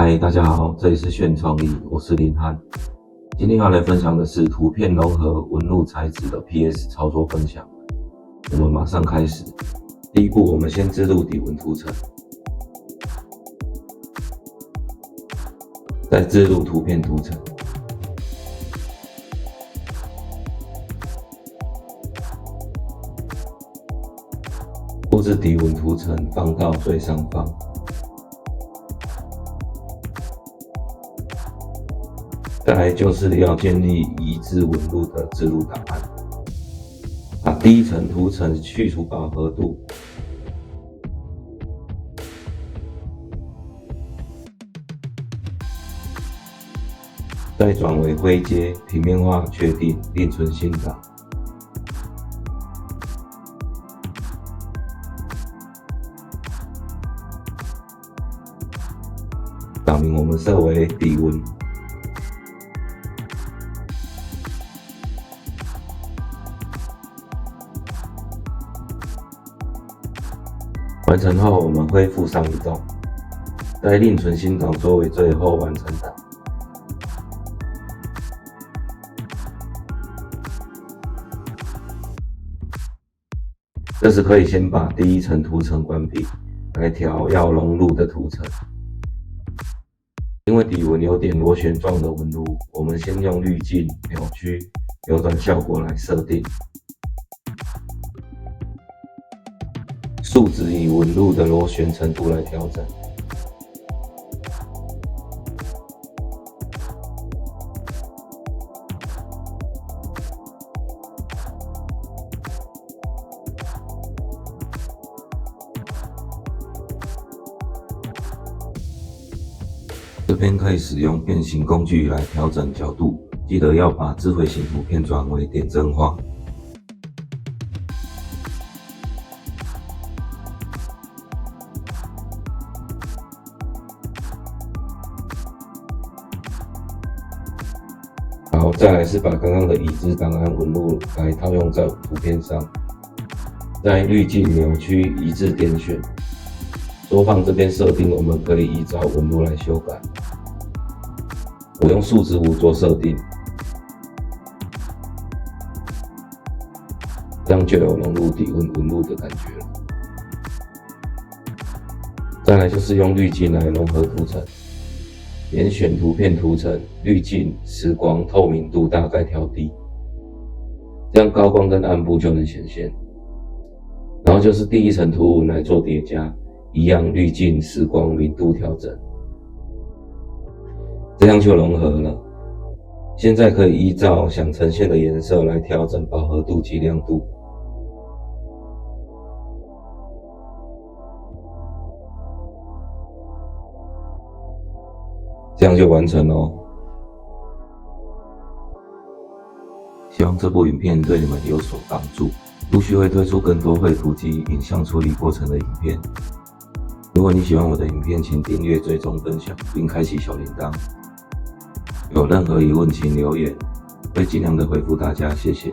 嗨，大家好，这里是炫创意，我是林翰。今天要来分享的是图片融合纹路材质的 PS 操作分享。我们马上开始。第一步，我们先置入底纹涂层，再置入图片涂层，布置底纹涂层放到最上方。再来就是要建立移植纹路的置入档案，把第一层涂层去除饱和度，再转为灰阶，平面化确定，另存新档。档名我们设为底纹。完成后，我们恢复上移动，再另存新档作为最后完成档。这时可以先把第一层涂层关闭，来调要融入的涂层。因为底纹有点螺旋状的纹路，我们先用滤镜、扭曲、扭转效果来设定。数值以纹路的螺旋程度来调整。这边可以使用变形工具来调整角度，记得要把智慧型图片转为点阵化。好，再来是把刚刚的已知档案纹路来套用在图片上，在滤镜、扭曲、移植点选，缩放这边设定，我们可以依照纹路来修改。我用数值5做设定，这样就有融入底纹路的感觉了。再来就是用滤镜来融合图层。点选图片涂层，滤镜、时光、透明度大概调低，这样高光跟暗部就能显现。然后就是第一层图文来做叠加，一样滤镜、时光、明度调整，这样就融合了。现在可以依照想呈现的颜色来调整饱和度及亮度。这样就完成了哦。希望这部影片对你们有所帮助。陆续会推出更多绘图及影像处理过程的影片。如果你喜欢我的影片，请订阅、追踪、分享，并开启小铃铛。有任何疑问请留言，会尽量的回复大家，谢谢。